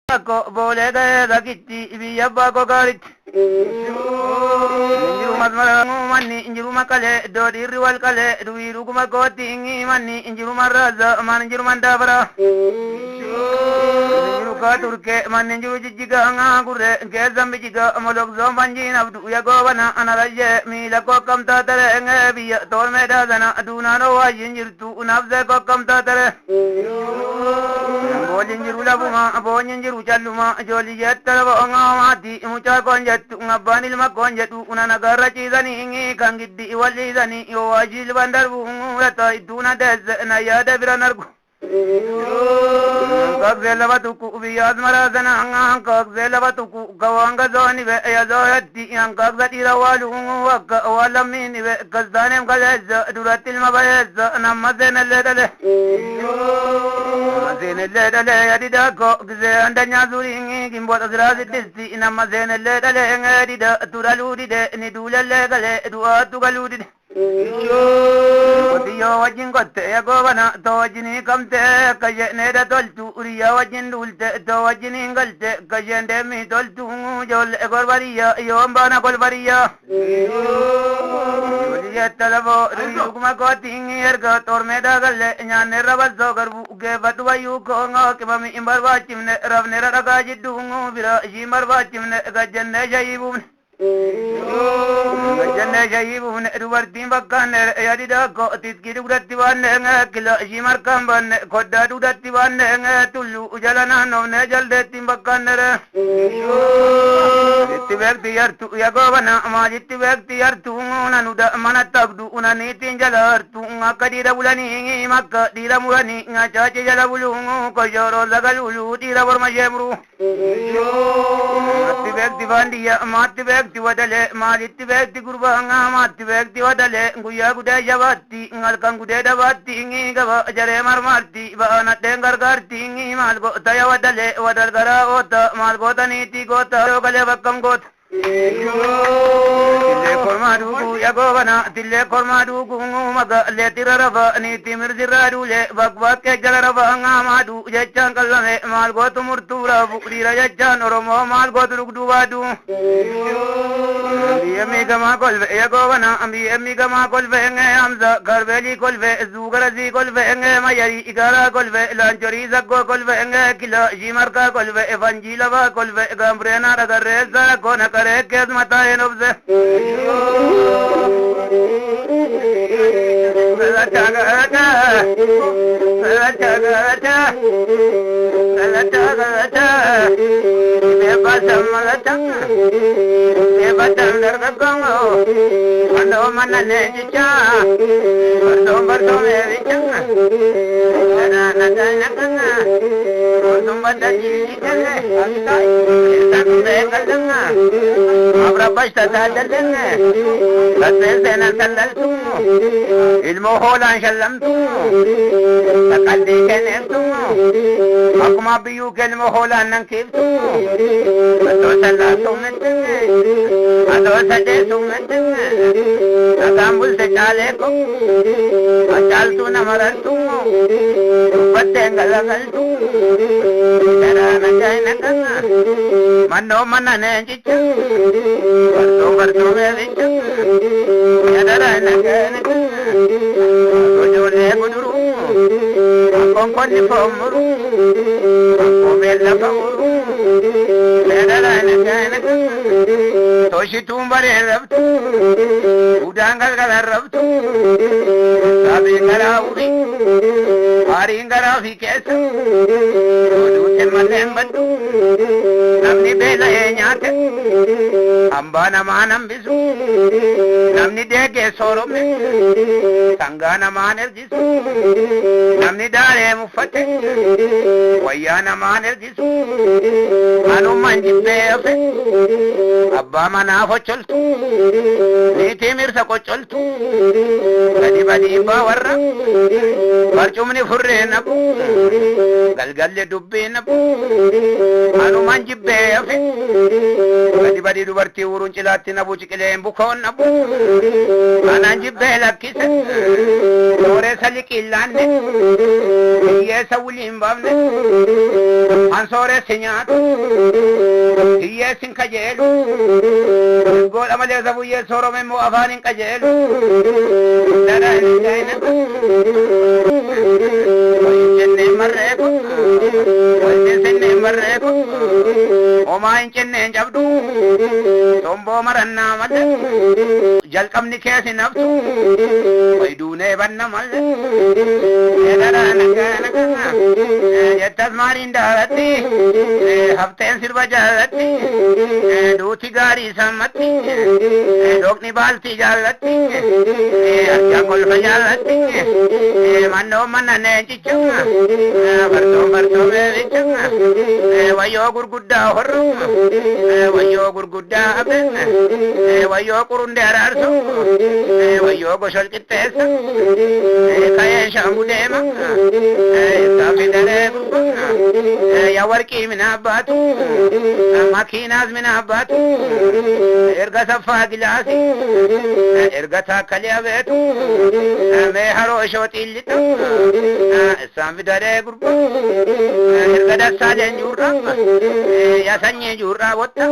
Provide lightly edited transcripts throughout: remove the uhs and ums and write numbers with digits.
Ko bole gaya dakitti biya bako garit. Injiru masmara mani injiru makale dodi riwal kale duiru kuma koti ingi mani injiru maraza man injiru mandabara. Injiru katurke man injiru jijiga anga kure ke zambi jiga molok zombanji nabdu ya gobana anaraje mila ko kam tatare nge biya tol meda zana aduna no wa injirtu nabze ko kam tatare. Bolinjiru labuma bolinjiru calluma joli yettara bo ngamati mucha konjettu ngabanil makonjetu unana garraci zani ingi kangiddi walli zani yo wajil bandarbu rata iduna dez na yada biranargu kagzela batuku biyaz marazana anga kagzela batuku gawanga zoni be yazoyatti yang kagzati rawalu wakka walamini be kazdanem kalez duratil mabayez namazena ledale Zenelledale yadida ko gze andanya zuringi gimbot azrazi disti inama zenelledale ngedida turaludide ni dulalle gale duatu galudide Kotiyo wajin kotte yagobana to wajini kamte kaje neda toltu uriya wajin dulte to wajini ngalte kaje ndemi toltu jol egorbariya yombana golbariya Talabo Rukuma Koting Erga Tormeda Gale Nyan Rabazo Garbu Gevatu Yukonga Kibami Imbarvachim Ravnera Gaji Dungu Vira Jimarvachim Gajane Jaibun Gajane Jaibun Edward Timbakan Yadida Tiskidu Dativan Kila Jimar Kamban Kodadu Dativan Tulu Jalana no Nejal de Timbakan Vekti yartu yagovana majiti vekti yartu nanuda manatabdu unaniti jalartu akadira bulani makka dira mulani ngacaci jalabulu kojoro zagalulu dira bormajemru mati vekti vandiya mati vekti wadale majiti vekti gurbanga mati vekti wadale nguya gude jabatti ngalkan gude dabatti ngi gava jare marmarti bana dengar garti ngi malgo taya wadale wadal gara ota malgo taniti gota gale bakam got Tille kormadugu yagovana tille kormadugu maga letirarava ni timirdirarule bagwakke jalarava ngamadu jechan kallame malgotu murtura bukdira jechan oromo malgotu rugduwadu Ambi gama kolve yagovana ambi gama kolve nge amza garbeli kolve zugarazi kolve nge mayari igara kolve lanchori zakko kolve nge kila jimarka kolve evanjilava kolve gambrena ragareza kona kare kes mata enobze Gata Bebatam malatang Bebatam dargagongo Pando manane jicha Bardo mevichang Dana nakanga Rosum badaji jichang Isang bekalanga Abra basta tadalanga Latte sena tandaltu Ilmu holan shallamtu Takaldi kenentu Akuma biyu kelmu holan nankiftu Ado sala sumetenge Ado sade sumetenge Agambul se chale ko Achal tu namarantu Patengalangaltu Darana jainakanga Mano manane jichang Bardo mevichang Yadarana jainakanga Kujole kuduru Kongkoni pomuru Kongkomela pomuru Yadarana jainakanga Toshi tumbare rabtu Udangal gala rabtu Sabi gala uri Hari gala fikesa Kudu temalen batu Namni bela nyate Ambana manam bisu Namni dege sorome Sangana maner jisu Namni dare mufate Wayana maner jisu Anu manjibe afe Abba mana focholtu Niti mirsa kocholtu Gadi badi bawarra Barcumni furre nabu Galgalle dubbe nabu Anu manjibe afe Gadi gadi dubartii uruun cilaatti nabu ciqileen bukoon nabu kanaan jibbee lakkise sooressa liqillaanne hiyyeessa wuliin baafne an sooressa nyaatu hiyyeessin kajeelu godha malee sabuyyee soorome immoo afaan hin qajeelu dara hin jaayina jenneen marreeku jenneen marreeku omaa hin jenneen cabdu tomboo marannaa malle jalqabni keesi naftu wayduunee banna malle dara nagaa jettas maaliin daawatti hafteen sirba jaallatti duuti gaarii sammatti doqni baaltii jaallatti arjaa kolfa jaallatti mannoo mannaneen cicha bartoo beebicha wayyoo gurguddaa horru wayyoo gurguddaa abden wayyoo qurundee araarsu wayyoo goshol qixxeessa kayee shaambu deema safidalee gurgurra yaa warqii mina abbaatu makiinaas mina abbaatu erga saffaa gilaasi erga taakkalee abeetu mee haroo shooxiillita isaan fidalee gurgurra erga dassaaleen juurra yaa sanyii juurraa wotta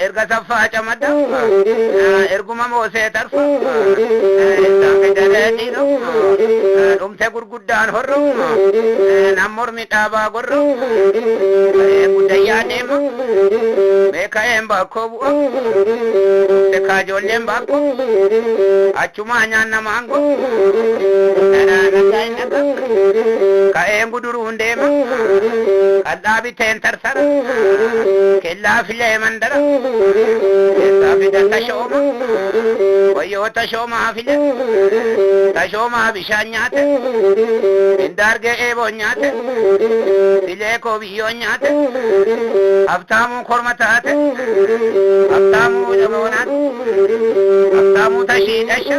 erga saffaa camadda erguma moosee tarfa isaan fidalee dhiiro dhumte gurguddaan horro namor mi dhaabaa gorro gudayyaa deema beeka'een baakoo bu'a beekaa ijoolleen baakoo achumaa nyaanna maangoo ka'een guduruun deema kadhaa biteen tarsara kellaa filee mandara keessaa fidan tashooma wayyoo tashoomaa file tashoomaa bishaan nyaate indaargee eeboo nyaate filee koo biyyoo nyaate haftaamuu korma taate haftaamuu jamoonaate haftaamuu tashii dhasha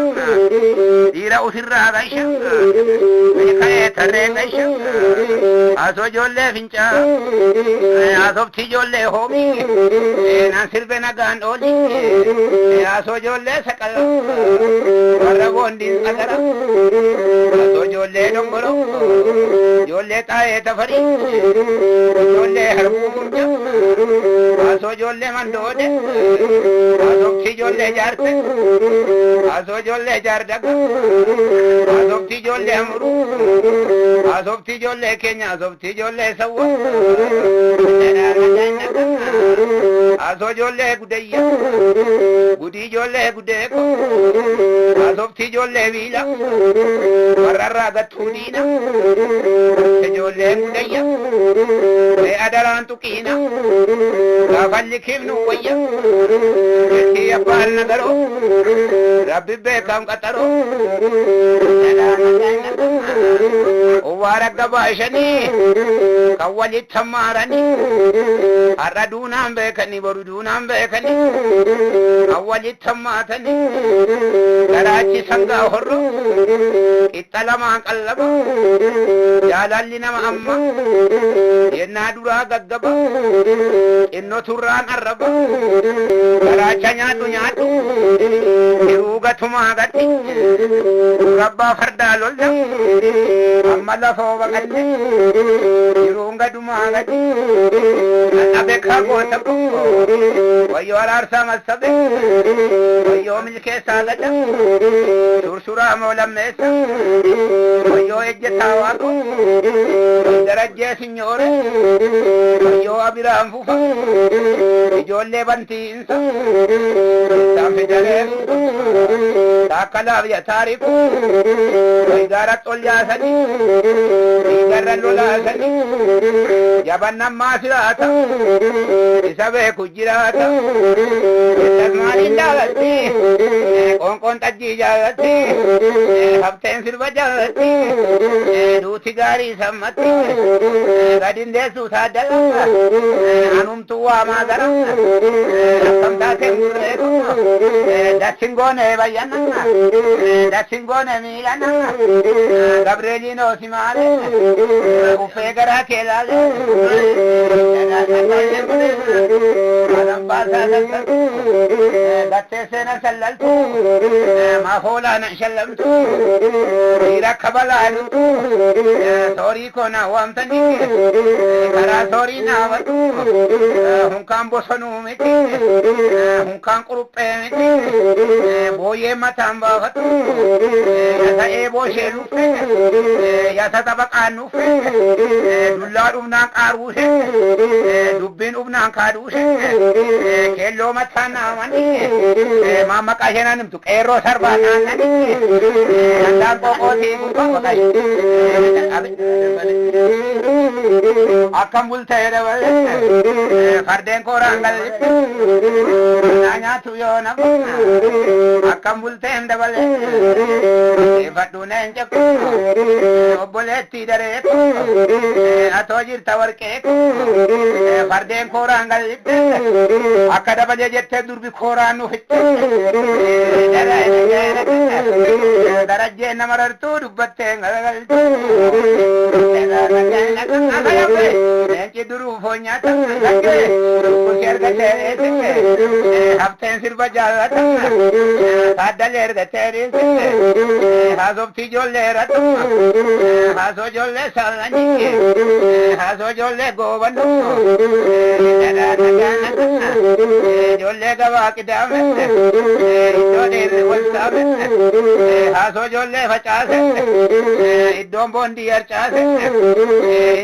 dhiira usirraa gasha beeka'ee tarreen gasha asoo ijoollee fincaa asofti ijoollee hoomii naan sirbe nagaan dhooli asoo ijoollee saqala warra boondiin qadara asoo ijoollee dongoro ijoollee xaayee tafarii ijoollee harbuu gurja asoo ijoollee mandoode asofti ijoollee jaarte asoo ijoollee jaardaga asofti ijoollee amuruu asofti ijoollee keenya asofti ijoollee sawwa asoo ijoollee gudayya gudii ijoollee gudeeko asofti ijoollee biila warrarraa gattuu diina ijoollee gudayya mee adaraan tuqiina gaafalli kibnu wayya jetti abbaan nagaroo rabbi beekam qaxaroo uwaara gabaashanii kan walitti hammaaranii har'a duunaan beekanii boru duunaan beekanii kan walitti hammaatanii garaachi sangaa horro qixxa lamaan qallaba jaalalli nama amma yennaa duraa gaggaba innoo turraan arraba garaacha nyaadhu nyaadhu hiruu gatumaa gatti rabbaa fardaa lolla amma lafoo baqalle hiruun gadumaa gatti dhabe kagoota wayyoo araarsaa massabe wayyoo milkeessaa gada sursuraa moo lammeessa wayyoo ejjetaa waaqo darajjee sinyoore wayyoo abiraan fufa ijoollee bantiinsa isaan fidalee takkalaaf yataariku waygaara xolyaasanii waygarra lolaasanii jabannammaa siraata isa beeku jiraata jettas maaliin jaalatti qoonqoon xajjii jaalatti hafteen sirba jaalatti duuti gaarii sammatti gadin deessuu taaddala anumtuu waamaa gara akkam taateen gurreeku dassin goone bayyana dassin goone miilana gabreeliin oosimaale uffee garaa keelaale باسا قتسنا سللت ما فولانا شلمت يركبلان سوري كنا وامتني كرا سوري ناوت هم كان بوسنو متي هم كان قرب متي بويه متام باغت يا اي بوشلو يا تتبقانو دولار ابنا قاروش دبين ابنا كادوش كيلو متانا ماني ما مقاشنا نمتو قيرو سربانا ناني نندان قوقوتي قوقوتي أكم بلتهر بل فردين كورانگل نانيا تويونا أكم بلتهم دبل فردونين جب بلتي دريك أتوجير توركيك فردين كورانگل أكدا بجي جت دربي كورانو هت درجة نمرتو دبتين غلغل Nanti dulu punya tangga, kusir kecil, haften sirba jalan, ada ler kecil, hasob tijol lerat, haso jolle salani, haso jolle goban, jolle gawak dam, jolle walsam, haso jolle facas, idom bondiar cas,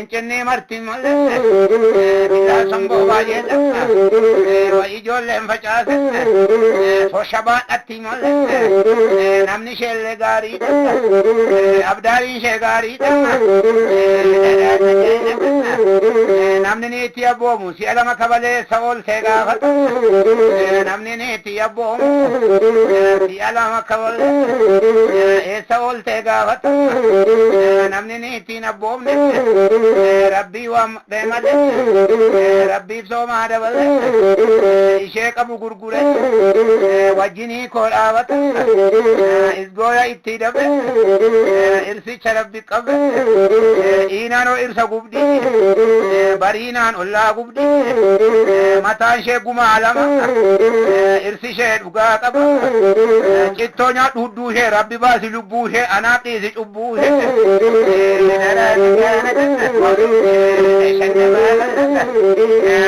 incene martin mal. Bila sambo baje wai jolle facas so shabat atimal namni shelle gari abdari shegari namni neti abo musi alama kabale saol sega namni neti abo si alama kabale e saol sega namni neti nabo rabbi wa deemale rabbiif soomaa dabale ishee qabu gurgure wajjinii koo dhaabata isgooya itti dabe irsicha rabbi qabe iinaanoo irsa gubdi bariinaan ollaa gubdi mataan ishee gumaa lama irsi ishee dhugaa qaba cittoo nyaadhu hudduu ishee rabbi baasi lubbuu ishee anaa qiisi cubbuu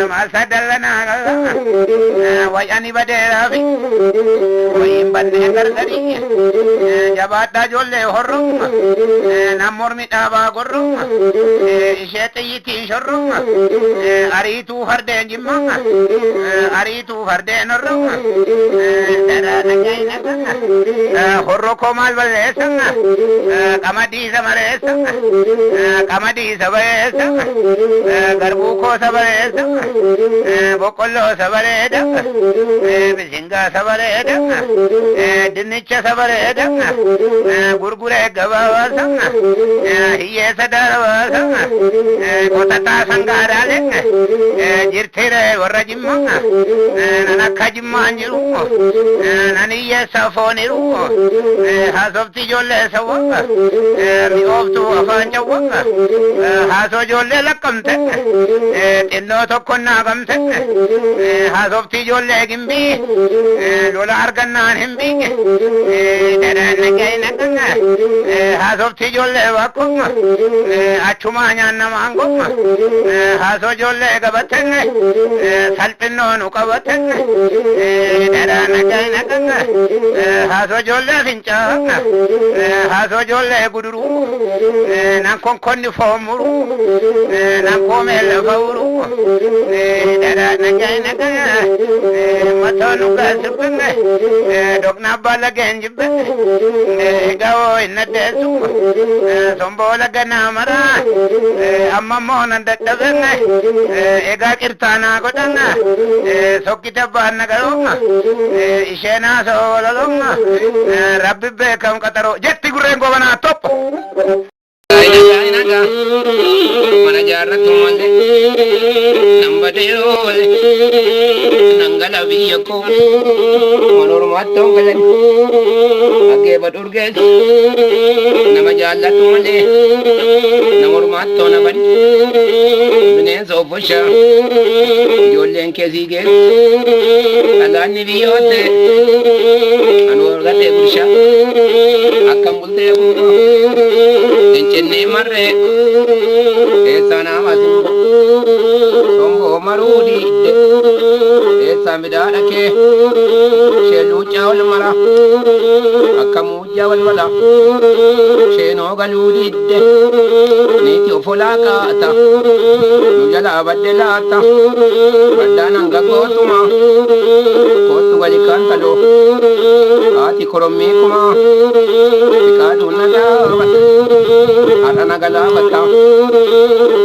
ما سدلنا ويعني بدينا في وين بدنا كرسري جبات جول هرم نمر متابا قرم شتيتي شرم أريتو فردين جمع أريتو فردين الرم ترى نجينا خركم البلسن كمدي سمرسن كمدي سبسن garbu ko sabareda bokollo sabareda bisinga sabareda dinnicha sabareda gurgure gabawa hiye sadarawa kotata sangarale jirtire warajimma nanakajimma anjiru naniye safoniru hasofti jolle sawa mi oftu afanjawa haso jolle lakamte inno tokkonna gamte hasofti jolle gimbi lola argannan himbi darana gaina kana hasofti jolle wakko achuma nyanna mango haso jolle gabaten salpinno nu qabaten darana gaina kana haso jolle fincha haso jolle guduru nan konkonni fomuru nan komel fawru darana gaina kana matonu gasubne dokna bala genjibbe gawo inadesu sombola gana mara amma mona dadabne ega kirtana godana sokita banna garoma ishena solaloma rabbi be kam kataro jetti gurrengo bana top ga mana jarratu malle namba dero wale nangala biyako manor matto galan age badurge nama jallatu malle namor matto na bani bine so bosha jollen kesige alani biyote anor gate gursha akam bulte encenne marre esana masu sombo marudi esa midana ke shelu chawal mara akamu jawal wala sheno galudi niti ofolaka ta nujala badelata badana ngakotuma kotu walikantalo ati koromi kuma ikadu naga arana gala bata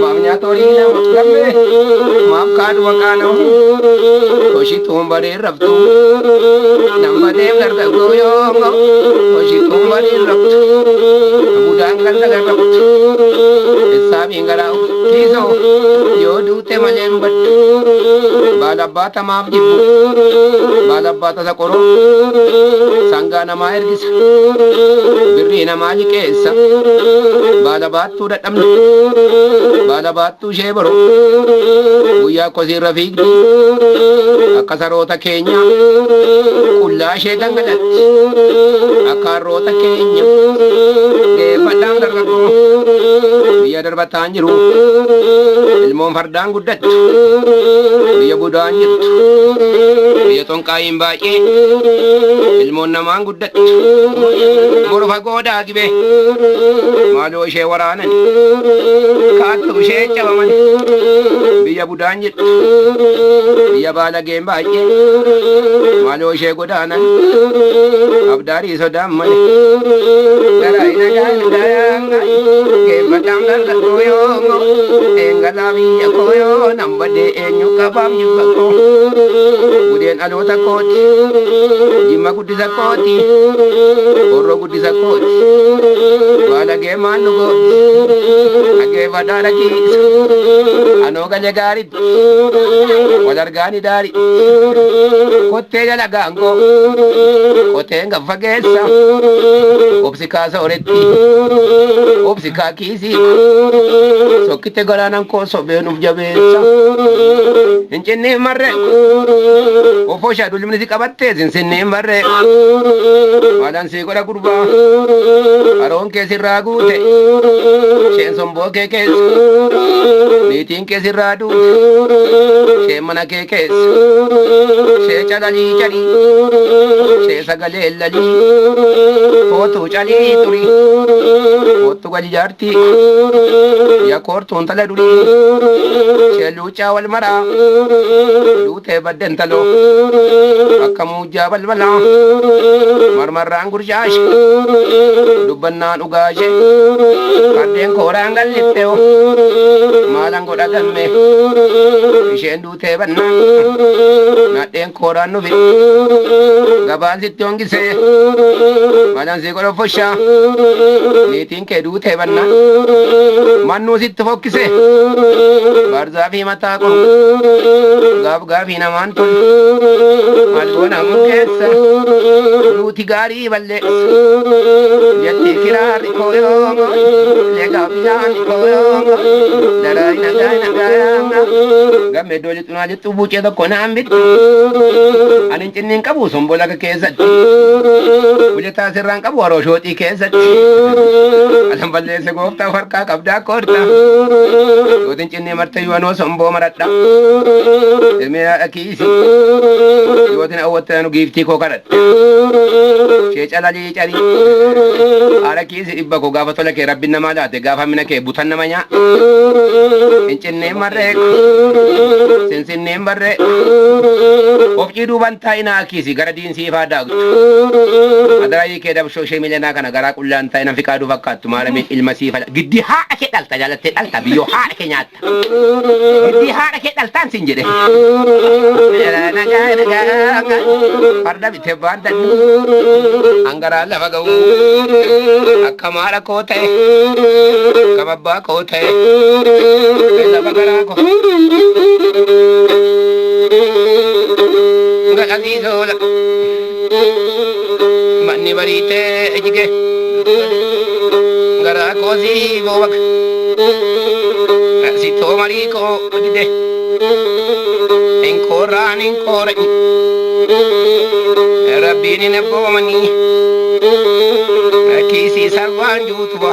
mamnya torina gamme mam kadu wakano koshi tumbare rabtu nambade garga goyongo koshi tumbare rabtu budang garga rabtu esabi ngara kiso yodu te malembat balabata mabjibu balabata sakoro sangana maergis birrina malikesa balabatu dadam balabatu shebaro uya kosi rafiq akasarota kenya kulla shedangalat akarota kenya de padang dargago biya darbatan jiru ilmon fardang guddat biya budan jiru biya tongkaim bae ilmon namang guddat moro fagoda gibe malo she waranan katu she chabaman biya budan jiru biya bala gemba bae malo she godanan abdari sodam mane garai nagan ke madam dar koyo engalawi koyo nambade enyuka bam yubako budien alota koti jima kudi zakoti oro kudi zakoti wala ge manugo age vadara ki anoga jagarit wadar gani dari kote jala gango kote nga fagesa opsika soretti opsika kisi sokite garanan ko sobenum jabesa enjenne marre o fosha dulmini sikabatte zinne marre wadan se gora kurba aron ke siragute shen sombo ke kes nitin ke siradu she mana ke kes she chalali chali she sagale lali foto chali turi foto gali jarti ya korto ontala duri she lucha wal mara lute badden talo akamu jabal bala marmarang gurjash dubbanna ugaje kadden korangal litteo malango dagamme shendu te banna naden koranu bi gabal sitongi se malan se goro fosha nitin ke du te banna mannu sit fokkise barza fi mata ko gab gabi na mantul malgona mukesa ruti gari balle yatti kirar koyo le gabiyan koyo darai na gamme dole tunali tubu ce da kona ambit anin cinnin kabu sombola ka kesatti uje ta sirran kabu waro shoti kesatti alam balle se gofta farka kabda korta odin cinni marta yuano sombo maradda ilmi akisi yotin awatanu gifti ko karat she calali cali ara kisi ibba ko gafa tola ke rabbina malate gafa mina ke butan namanya incinne marre sensinne jenneen barre of ciduu bantaa inaa kiisi gara diinsii faadaa adaraa kee dabshoo shee milanaa kana garaa qullaan ta'e nan fiqaaduu fakkaattu maalamee ilma sii fala giddi haadha kee dhalta jaalattee dhalta biyyoo haadha kee nyaatta giddi haadha kee dhaltaan sin jedhe farda bitee baan dadhu angaraa lafa ga'u akka maadha koo ta'e akka babbaa koo ta'e lafa garaa koo Galazizola Mani barite ejige Gara kozi bobak Sito mariko ojide Enkoran enkore Rabbini nebo mani Kisi sarwan jutwa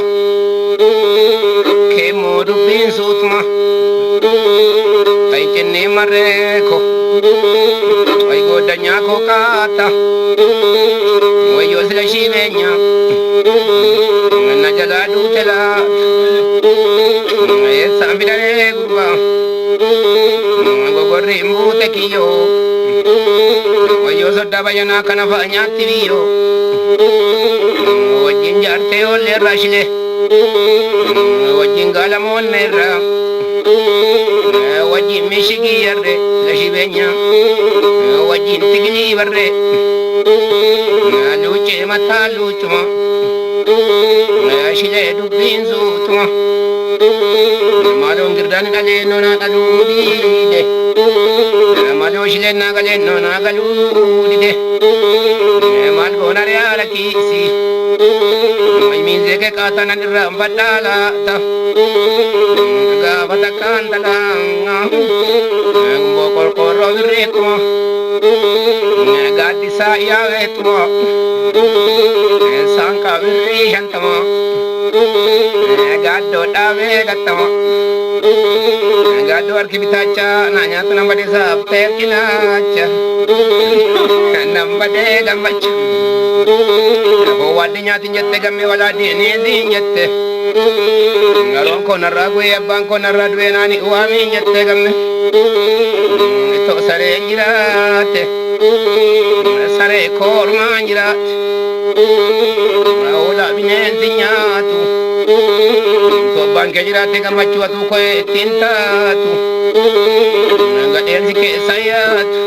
Kemo dubbin sutma Taicenne mareko Ay godanya ko kata Wayo sila shimenya Najala du tela Sambidane gurba Gogorri mbute kiyo Wayo soda bayana kana fanyati viyo Wajin jarte ole rashile Wajin galamon nera Wajin mishigi yarde Lashibenya Wajin tigli barre Luce mata lucuma Shile dubbin zutuma Malo ngirdan gale nona galudide Malo shile na gale nona galudide Mal gona reala kisi May minze ke kata nanira mbadala ta Gabata kandalanga Mbokol koro vireko Gadi saya etmo Sangka viri hantamo Gado dave gatamo Gado arkibitacha Nanya tu nambade sabte kinacha Nambade gambacha Wadi nyati nyette gamme wala dini nyette Ngalon ko naragwe abang ko naradwe nani uami nyette gamme Ito sare njirate Sare korma njirate Raula binenti nyatu To bangke njirate gamachu atu koe tintatu Ngader sike sayatu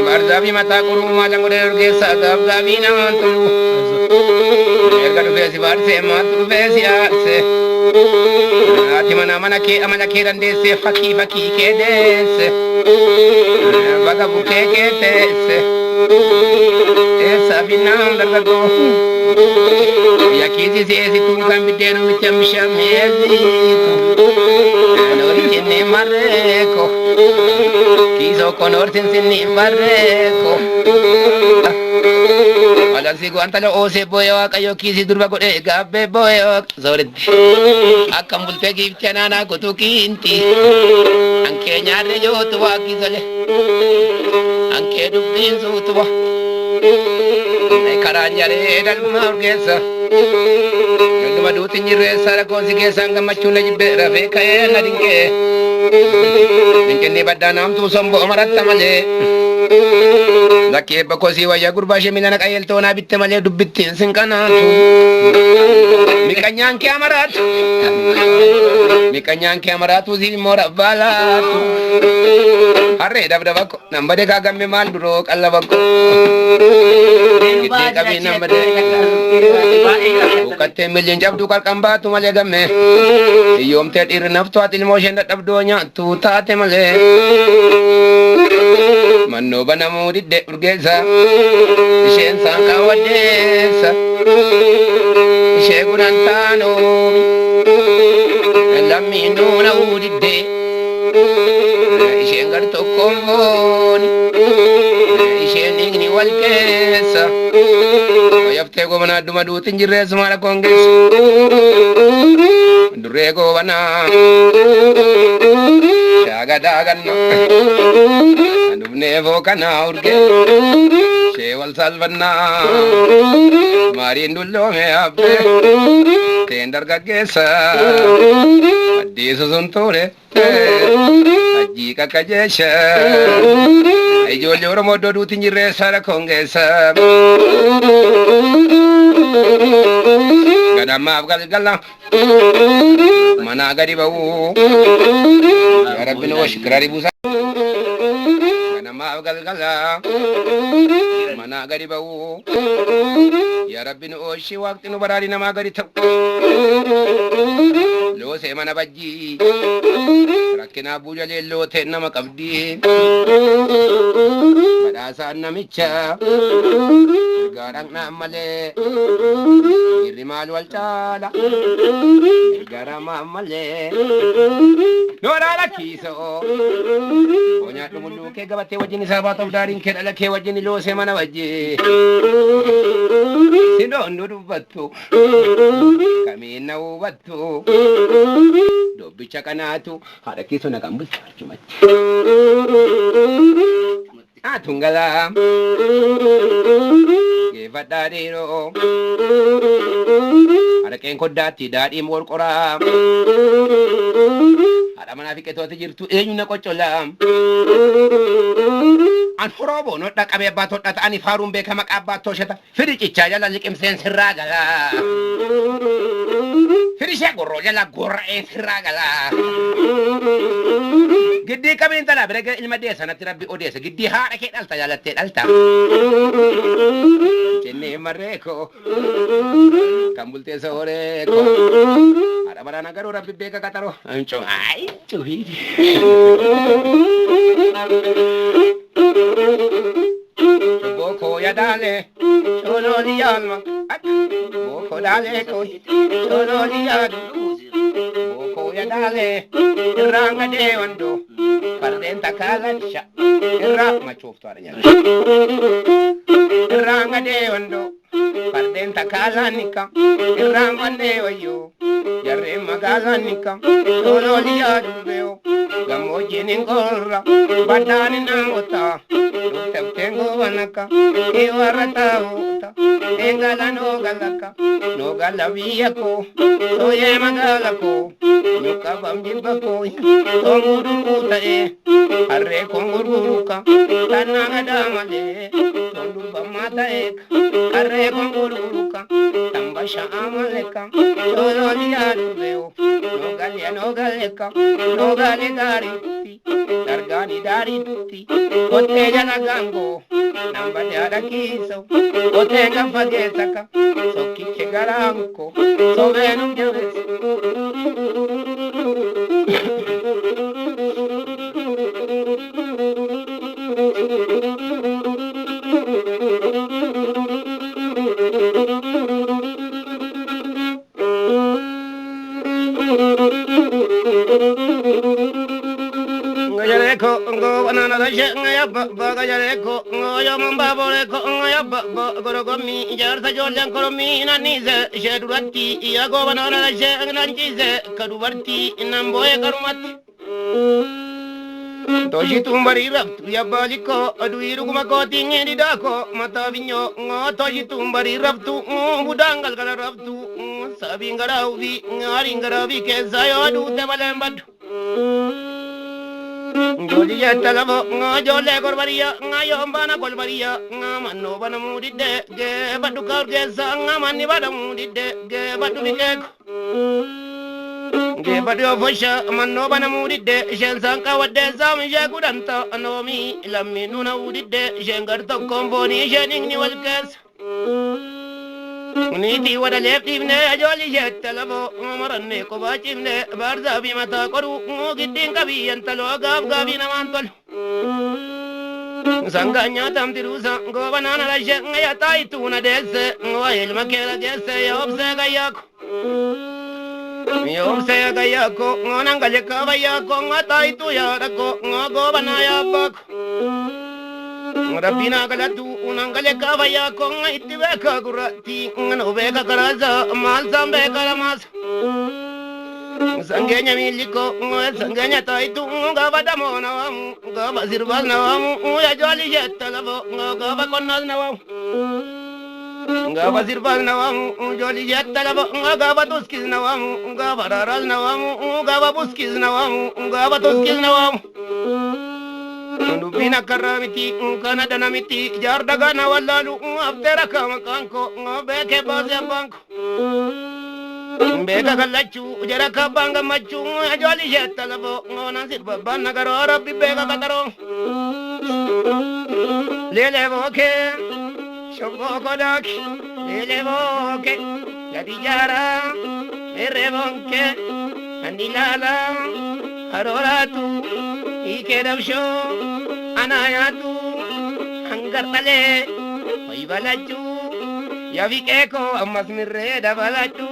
Barzabi mata kuru malang udah urge sagab zabi nantu Erga dubesi barse matru besi arse Ati mana ke amana ke rande se faki ke dese Baga buke ke tese Esa binam dargago Ya kizi se esi tungkan bidenu witam shamezi Nori jene mareko Kiso konor sinni mareko Alang si guantalo ose boyo kayo kisi durba ko gabe boyo zoret akam bulte gi chanana ko to kinti anke nyare yo to wa kisale anke dubbin su to wa nei karanyare dal margesa duma do tinjire sara ko sige sanga machuna jibbe rafe kaye nadinge ninke badanam tu sombo maratta male Laki bako si waya gurbashe minana kayel to na bitte male dubbitti sinkana tu mikanyang kiamarat tu zil mora balatu arre dabda bako nambade kagamme mal durok alla bako kitte kabi nambade ukatte meljen jabdu kal kamba tu male gamme yom tet ir naftu atil motion dabdonya tu taate male Mano banamu didde urgesa Ishen sanka wadesa Ishe gunantano Laminu na udidde Ishe ngarto komboni Ishe nigni walkesa Wayafte go mana dumadu tinjire sumara kongres Durego bana Shaga dagan Anubne vokana urge Shewal salvanna Marin dullo me abbe Tendar gagesa Addisu suntore Aji kakajesha Ijoollee Oromoo iddoo duuti hin jirre saara kongeessa. Gadammaaf galgala manaa gadi ba'uu yaa Rabbi nu shikiraari buusa. Gadammaaf galgala manaa gadi ba'uu yaa Rabbi nu ooshi waqti nu baraari namaa gadi ta'u. Loosee mana bajjii rakkina buuja leelloo ta'e nama qabdi. Badhaasaan namicha gargaaraan naammalee irri maal wal caala gargaaramaa malee nooraa lakkiisoo onyaadhu mulluu kee gabattee wajjin isaa baatuuf daariin kee dhala kee wajjin loosee mana wajjii sidoon nu dubbattu kamiin na hubattu dubbicha kanaatu haadha keessoo na kan bulchu arjumatti. Atungala Gevadadero Ada keng kodati dadi mol kora Ada manafike to jirtu enyuna kocolam An forobo no dak abe batot at ani farum be kama abato sheta firi cicha yala likem sen siragala firi shagoro yala gorra en siragala Giddi kami tala berega ilma desa nanti rabbi odesa giddi haada ke dalta yala te dalta Jenne mareko kambul te sore ko ada barana garo rabbi beka kataro anco ai cuhi Boko ya dale solo di alma Boko dale ko solo di Boko ya dale ranga de wando pardenta kalacha ma chofto arnya ranga de wando pardenta kalanika ranga de wayo yarre magalanika solo di adubeo gamoje ningorra badani nangota tengo wanaka ewarata uta engala no gala viyako soye magala ko nyuka bamjimba ko tonguru uta arre konguruka tanaga damale tondu bamata arre konguruka tambasha amaleka solo liadubeo no galeka no gale dari dargani dari tutti kote jana gango namba ada kiso kote ngafage saka soki chegaranko so venum javes Ngajareko ngo banana dashe ngayabba bagajareko ngoyo mambaboreko ngayabba gorogomi jarta joljan koromi nanize shedurati yago banana dashe nanjize kadubarti namboye karumati Toshi tumbari rabtu yabaliko aduiru kumako tingin dako mata vinyo ngo toshi tumbari rabtu budangal kala rabtu sabi ngarawi ngari ngarawi kesayo adu tebalembadu Joli talabo ngajole korbaria ngayombana kolbaria ngamano bana mudide ge baduka gesa ngamani bana mudide ge badubikeko ge badu ofosha manno bana mudide shensanka wadde samje kudanta anomi laminuna udide shengarto komboni shening ni walkes Niti wada leftivne ajoli talabo maranne ko bachimne barza bi mata koru giddin kabi antalo gab gabi namantol sanganya tamtirusa go banana la shenga ya taituna desse ngoyel makela desse yobse gayako yobse gayako ngonangale kabayako ngataitu ya rako ngogo banaya bako Rabina galatu unangale kavaya konga itibeka kurati ngano beka karaza malzambe karamas Sangenya miliko, sangenya taitu, gaba damo nawamu, gaba zirbal nawamu, ya joli jetta labo, gaba konnal nawamu. Gaba zirbal nawamu, joli jetta labo, gaba tuskis nawamu, gaba raral nawamu, gaba buskis nawamu, gaba tuskis nawamu. Dubina karamiti, kana danamiti, jardaga na wallalu, aftera kamakanko, beke baze banko. Beka kalachu, jara kabanga machu, joli jetta labo, ngona sirba banna karo, rabbi beka kataro. Lele boke, shoko kodak, lele boke, jadi jara, mere bonke, andilala, haroratu, ikedamsho, anayatu, hangartale, oibalaju, yavikeko, amas mirreda balaju.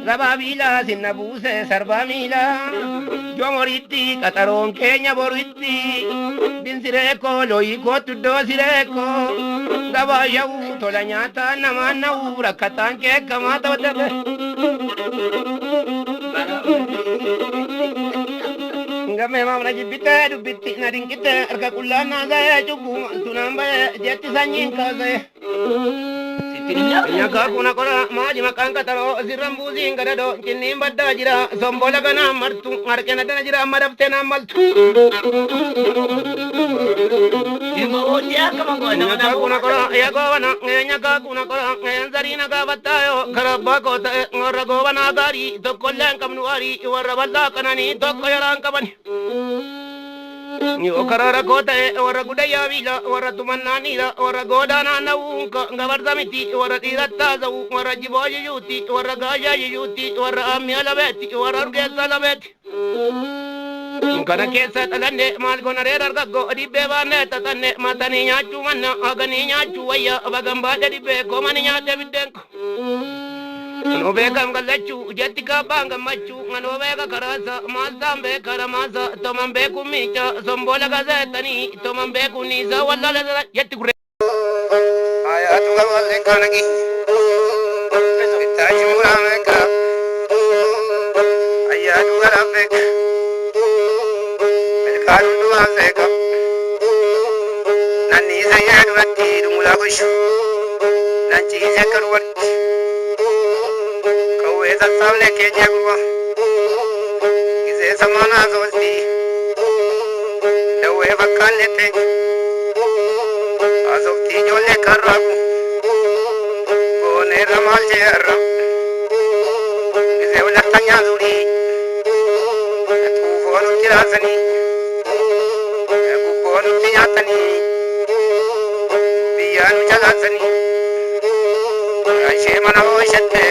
Rababila sinabuse sarbamila yo moriti kataron kenya boriti bin sireko loiko tuddo sireko daba yau tolanyata namana ura katanke kamata wadabe ngame mamna jibita dubiti naring kita arka kulana gaya jubu tunamba jeti sanyin kaze Nyaga kuna kora maji makangka taro zirambuzi ngadado kini mbada jira zombola kana martu ngarkena dana jira madaptena maltu Nyaga kuna kora ya gowana nyaga kuna kora nzarina gabatayo karabba kota ngarago wana gari tokkollan kamnuari waraballa kanani tokkoyaran kabani Yo karara kota wara gudaya vila wara tumanani la wara godana na unka ngavardamiti wara tirata za wara jiboji yuti wara gaya yuti wara amyala beti wara urgesa la beti kana kesa talande mal gonare go dibe bane tatane matani nyachu manna agani nyachu waya bagamba dibe ko mani nyate bidenko no beka ngalachu jetika banga machu ngano beka karasa mazambe karamaza tomambe kumicha sombola gazetani tomambe kuniza walla yetti gure ayatu gawalle kanagi taji murameka ayatu garafek melkaru afeka nani zayadu atiru mulabushu nanti zakaru Sable que llegó y se samana zosti de hueva calete azofti yo le carrabu con el ramal yerra y se una taña duri tu fono tirasani bu fono tiyatani biyanu jalasani ay mana hoshate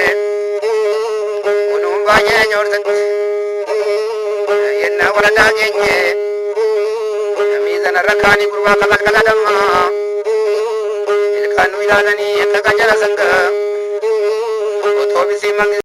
Vaya Jordan, yenna wala dagenye, mizana rakani burwa kala dama, ilkanu ilalani yakajala sanga, otobi simang